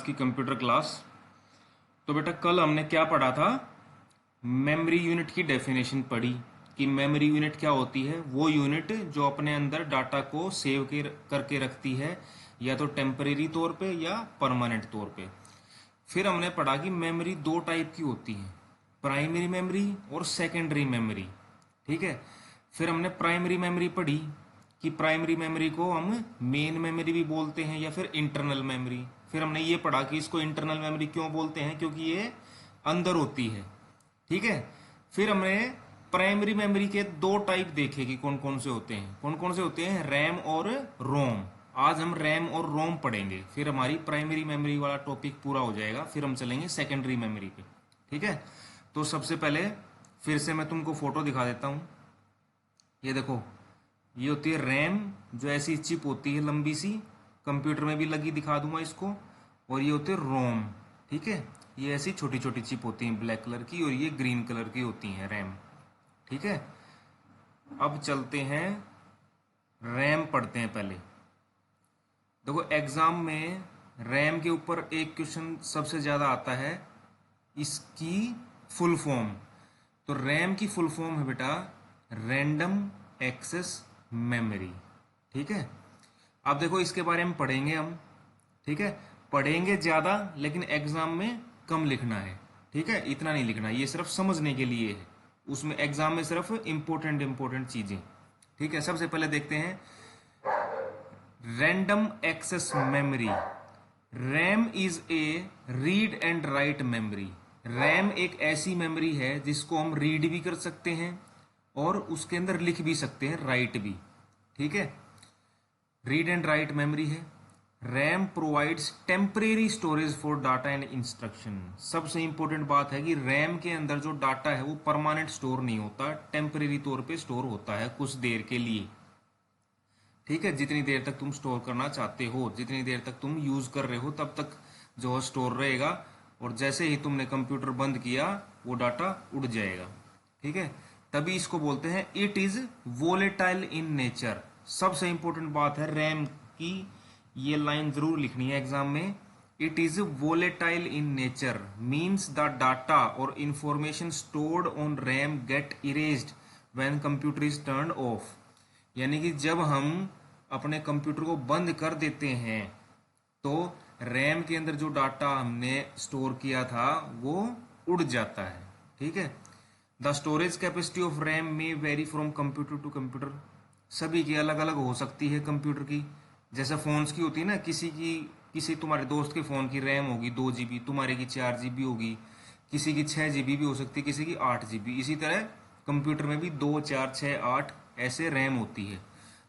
की computer class. तो बेटा कल हमने क्या पढ़ा था? मेमोरी यूनिट की डेफिनेशन पढ़ी कि मेमोरी यूनिट क्या होती है। वो यूनिट जो अपने अंदर डाटा को सेव करके रखती है, या तो टेम्परेरी तौर पे या परमानेंट तौर पे। फिर हमने पढ़ा कि मेमोरी दो टाइप की होती है, प्राइमरी मेमोरी और सेकेंडरी मेमोरी। ठीक है। फिर हमने प्राइमरी मेमोरी पढ़ी कि प्राइमरी मेमोरी को हम मेन मेमोरी भी बोलते हैं या फिर इंटरनल मेमोरी। फिर हमने ये पढ़ा कि इसको इंटरनल मेमोरी क्यों बोलते हैं, क्योंकि ये अंदर होती है। ठीक है। फिर हमने प्राइमरी मेमोरी के दो टाइप देखे कि कौन कौन से होते हैं। कौन कौन से होते हैं? रैम और रोम। आज हम रैम और रोम पढ़ेंगे, फिर हमारी प्राइमरी मेमोरी वाला टॉपिक पूरा हो जाएगा। फिर हम चलेंगे सेकेंडरी मेमोरी पे। ठीक है। तो सबसे पहले फिर से मैं तुमको फोटो दिखा देता हूँ। ये देखो, ये होती है रैम, जो ऐसी चिप होती है लंबी सी, कंप्यूटर में भी लगी, दिखा दूंगा इसको। और ये होते हैं रोम। ठीक है। ये ऐसी छोटी छोटी चिप होती हैं ब्लैक कलर की, और ये ग्रीन कलर की होती हैं रैम। ठीक है। अब चलते हैं रैम पढ़ते हैं पहले। देखो एग्जाम में रैम के ऊपर एक क्वेश्चन सबसे ज्यादा आता है, इसकी फुल फॉर्म। तो रैम की फुल फॉर्म है बेटा रैंडम एक्सेस मेमोरी। ठीक है। अब देखो इसके बारे में पढ़ेंगे हम। ठीक है। पढ़ेंगे ज्यादा, लेकिन एग्जाम में कम लिखना है। ठीक है। इतना नहीं लिखना, ये सिर्फ समझने के लिए है। उसमें एग्जाम में सिर्फ इंपॉर्टेंट चीजें। ठीक है। सबसे पहले देखते हैं random access memory. RAM is a read and write memory. RAM एक ऐसी मेमोरी है जिसको हम रीड भी कर सकते हैं और उसके अंदर लिख भी सकते हैं, राइट भी। ठीक है। रीड एंड राइट मेमोरी है। RAM provides temporary storage for data and instruction. सबसे इंपॉर्टेंट बात है कि रैम के अंदर जो डाटा है वो परमानेंट स्टोर नहीं होता, टेम्परेरी तौर पे स्टोर होता है कुछ देर के लिए। ठीक है। जितनी देर तक तुम स्टोर करना चाहते हो, जितनी देर तक तुम यूज कर रहे हो, तब तक जो स्टोर रहेगा। और जैसे ही तुमने कंप्यूटर बंद किया वो डाटा उड़ जाएगा। ठीक है। तभी इसको बोलते हैं it is volatile in nature. सबसे इंपॉर्टेंट बात है रैम की, ये लाइन जरूर लिखनी है एग्जाम में। It is volatile in nature means the data और information stored on RAM get erased when computer is turned off. यानी कि जब हम अपने कंप्यूटर को बंद कर देते हैं तो रैम के अंदर जो डाटा हमने स्टोर किया था वो उड़ जाता है। ठीक है। The storage capacity of RAM may vary from computer to computer. सभी की अलग अलग हो सकती है कंप्यूटर की। जैसे फोन्स की होती है ना, किसी तुम्हारे दोस्त के फोन की रैम होगी 2 GB, तुम्हारे की 4 GB होगी, किसी की 6 GB भी हो सकती है, किसी की 8 GB। इसी तरह कंप्यूटर में भी 2, 4, 6, 8 ऐसे रैम होती है।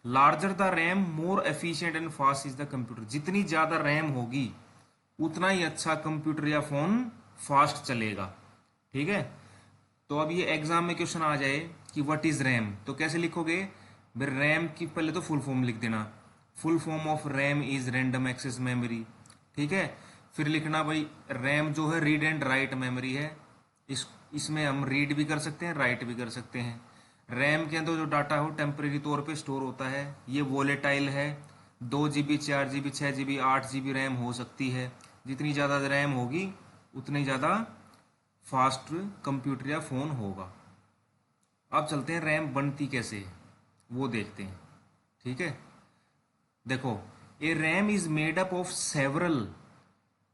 Larger the RAM more efficient and fast is the computer. जितनी ज्यादा रैम होगी उतना ही अच्छा कंप्यूटर या फोन फास्ट चलेगा। ठीक है। तो अब ये एग्जाम में क्वेश्चन आ जाए कि व्हाट इज रैम, तो कैसे लिखोगे? रैम की पहले तो फुल फॉर्म लिख देना। Full form of RAM is random access memory. ठीक है। फिर लिखना भाई रैम जो है रीड एंड राइट मेमोरी है। इसमें हम रीड भी कर सकते हैं, राइट भी कर सकते हैं। रैम के अंदर जो डाटा हो टेम्परेरी तौर पे स्टोर होता है। ये वोलेटाइल है। 2 GB, 4 GB, 6 GB, 8 GB RAM हो सकती है। जितनी ज़्यादा रैम होगी उतनी ज़्यादा फास्ट कंप्यूटर या फोन होगा। अब चलते हैं रैम बनती कैसे है वो देखते हैं। ठीक है। देखो, a RAM is made up of several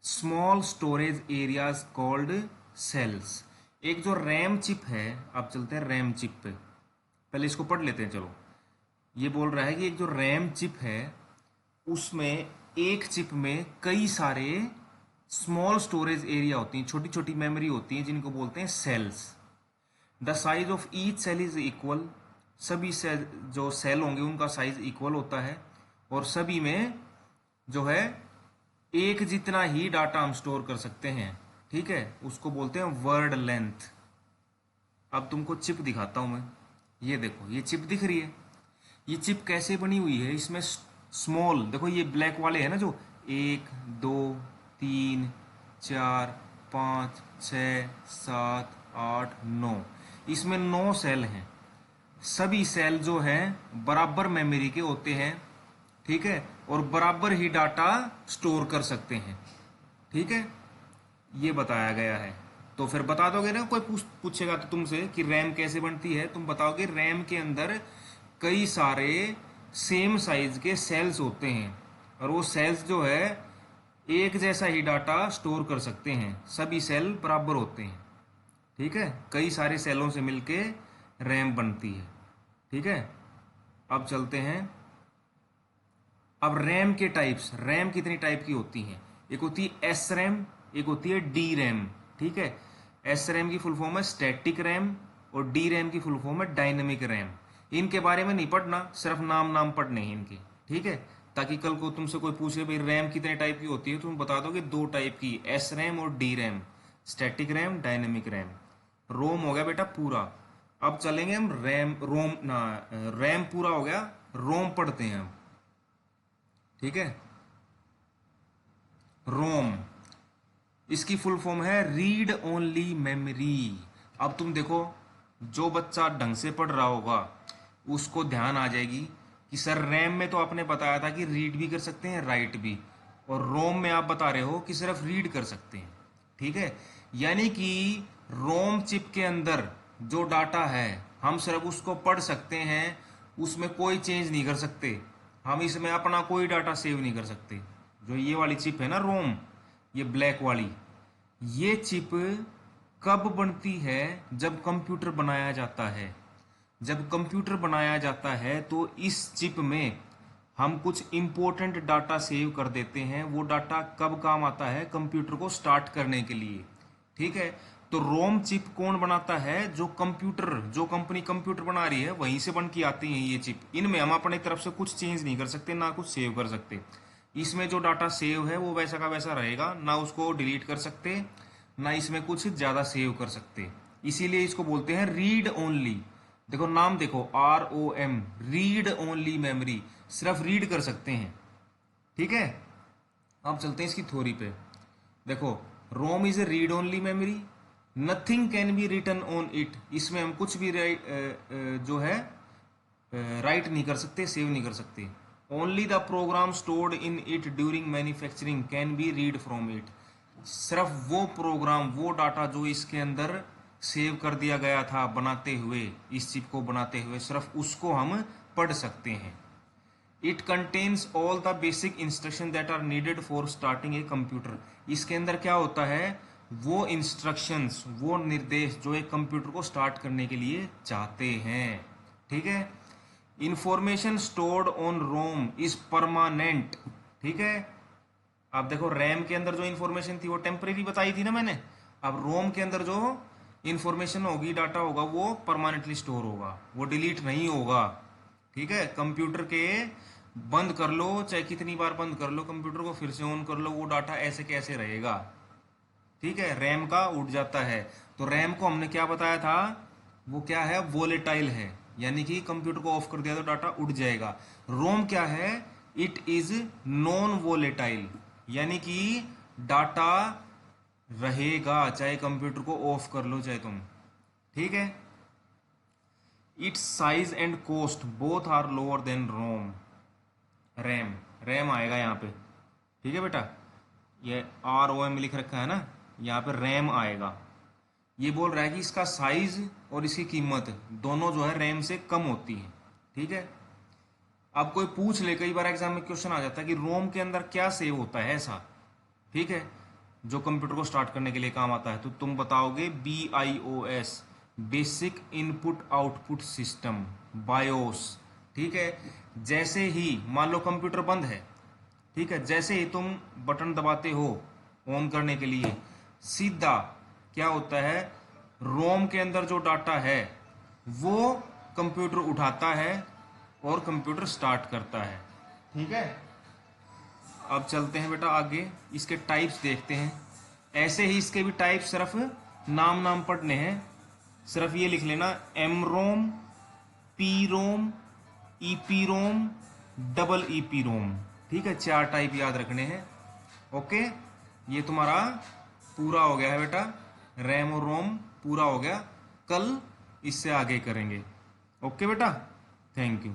small storage areas called cells. एक जो रैम चिप है, अब चलते हैं रैम चिप पे, पहले इसको पढ़ लेते हैं। चलो, ये बोल रहा है कि एक जो रैम चिप है उसमें एक चिप में कई सारे स्मॉल स्टोरेज एरिया होती हैं, छोटी छोटी मेमोरी होती हैं, जिनको बोलते हैं cells. The size of each cell is equal. सभी सेल जो सेल होंगे उनका साइज इक्वल होता है, और सभी में जो है एक जितना ही डाटा हम स्टोर कर सकते हैं। ठीक है। उसको बोलते हैं वर्ड लेंथ। अब तुमको चिप दिखाता हूं मैं। ये देखो, ये चिप दिख रही है। ये चिप कैसे बनी हुई है? इसमें स्मॉल, देखो ये ब्लैक वाले है ना, जो 1, 2, 3, 4, 5, 6, 7, 8, 9, इसमें 9 सेल हैं। सभी सेल जो हैं बराबर मेमोरी के होते हैं। ठीक है। और बराबर ही डाटा स्टोर कर सकते हैं। ठीक है, ये बताया गया है। तो फिर बता दोगे ना, कोई पूछेगा तो तुमसे कि रैम कैसे बनती है, तुम बताओगे रैम के अंदर कई सारे सेम साइज के सेल्स होते हैं, और वो सेल्स जो है एक जैसा ही डाटा स्टोर कर सकते हैं, सभी सेल बराबर होते हैं। ठीक है, कई सारे सेलों से मिलके रैम बनती है। ठीक है, अब चलते हैं। अब रैम के टाइप्स, रैम कितनी टाइप की होती हैं? एक होती है एस रैम, एक होती है डी रैम। ठीक है, एस रैम की फुल फॉर्म है स्टैटिक रैम, और डी रैम की फुल फॉर्म है डायनेमिक रैम। इनके बारे में नहीं पढ़ना, सिर्फ नाम नाम पढ़ने हैं इनके। ठीक है, ताकि कल को तुमसे कोई पूछे भाई रैम कितने टाइप की होती है, तुम बता दोगे दो टाइप की, एस रैम और D RAM, static RAM, dynamic RAM. ROM हो गया बेटा पूरा। अब चलेंगे हम रैम, रोम ना, रैम पूरा हो गया, रोम पढ़ते हैं हम। ठीक है, रोम, इसकी फुल फॉर्म है रीड ओनली मेमोरी। अब तुम देखो, जो बच्चा ढंग से पढ़ रहा होगा उसको ध्यान आ जाएगी कि सर रैम में तो आपने बताया था कि रीड भी कर सकते हैं, राइट भी, और रोम में आप बता रहे हो कि सिर्फ रीड कर सकते हैं। ठीक है, यानी कि रोम चिप के अंदर जो डाटा है हम सिर्फ उसको पढ़ सकते हैं, उसमें कोई चेंज नहीं कर सकते, हम इसमें अपना कोई डाटा सेव नहीं कर सकते। जो ये वाली चिप है ना रोम, ये ब्लैक वाली, ये चिप कब बनती है? जब कंप्यूटर बनाया जाता है। जब कंप्यूटर बनाया जाता है तो इस चिप में हम कुछ इंपॉर्टेंट डाटा सेव कर देते हैं। वो डाटा कब काम आता है? कंप्यूटर को स्टार्ट करने के लिए। ठीक है, तो रोम चिप कौन बनाता है? जो कंप्यूटर, जो कंपनी कंप्यूटर बना रही है वहीं से बन के आती हैं ये चिप। इनमें हम अपने तरफ से कुछ चेंज नहीं कर सकते, ना कुछ सेव कर सकते। इसमें जो डाटा सेव है वो वैसा का वैसा रहेगा, ना उसको डिलीट कर सकते, ना इसमें कुछ ज्यादा सेव कर सकते। इसीलिए इसको बोलते हैं रीड ओनली। देखो नाम देखो, ROM, रीड ओनली मेमोरी, सिर्फ रीड कर सकते हैं। ठीक है, अब चलते हैं इसकी थ्योरी पे। देखो, ROM is a read only memory, nothing can be written on it. इसमें हम कुछ भी जो है राइट नहीं कर सकते, सेव नहीं कर सकते। Only the program stored in it during manufacturing can be read from it. सिर्फ वो प्रोग्राम, वो डाटा जो इसके अंदर सेव कर दिया गया था बनाते हुए, इस चिप को बनाते हुए, सिर्फ उसको हम पढ़ सकते हैं। It contains all the basic instruction that are needed for starting a computer. इसके अंदर क्या होता है? वो इंस्ट्रक्शंस, वो निर्देश जो एक कंप्यूटर को स्टार्ट करने के लिए चाहते हैं। ठीक है, information stored on ROM is permanent. ठीक है, अब देखो रैम के अंदर जो इंफॉर्मेशन थी वो टेम्परेरी बताई थी ना मैंने। अब रोम के अंदर जो इंफॉर्मेशन होगी, डाटा होगा, वो परमानेंटली स्टोर होगा, वो डिलीट नहीं होगा। ठीक है, कंप्यूटर के बंद कर लो, चाहे कितनी बार बंद कर लो कंप्यूटर को, फिर से ऑन कर लो, वो डाटा ऐसे कैसे रहेगा। ठीक है, रैम का उड़ जाता है। तो रैम को हमने क्या बताया था? वो क्या है? वोलेटाइल है, यानी कि कंप्यूटर को ऑफ कर दिया तो डाटा उड़ जाएगा। रोम क्या है? इट इज नॉन वोलेटाइल, यानी कि डाटा रहेगा चाहे कंप्यूटर को ऑफ कर लो चाहे तुम। ठीक है, its size and cost both are lower than ROM. RAM, RAM आएगा यहाँ पे। ठीक है बेटा, ये ROM लिख रखा है ना, यहाँ पे रैम आएगा। ये बोल रहा है कि इसका साइज और इसकी कीमत दोनों जो है रैम से कम होती है। ठीक है, अब कोई पूछ ले, कई बार एग्जाम में क्वेश्चन आ जाता है कि रोम के अंदर क्या सेव होता है ऐसा, ठीक है, जो कंप्यूटर को स्टार्ट करने के लिए काम आता है, तो तुम बताओगे BIOS, basic input output system, BIOS. ठीक है, जैसे ही मान लो कंप्यूटर बंद है, ठीक है, जैसे ही तुम बटन दबाते हो ऑन करने के लिए, सीधा क्या होता है? रोम के अंदर जो डाटा है वो कंप्यूटर उठाता है और कंप्यूटर स्टार्ट करता है। ठीक है, अब चलते हैं बेटा आगे, इसके टाइप्स देखते हैं। ऐसे ही इसके भी टाइप सिर्फ नाम नाम पढ़ने हैं, सिर्फ ये लिख लेना, MROM, PROM, EPROM, double EPROM। ठीक है, 4 टाइप याद रखने हैं। ओके, ये तुम्हारा पूरा हो गया है बेटा, रैम और रोम पूरा हो गया। कल इससे आगे करेंगे। ओके बेटा, थैंक यू।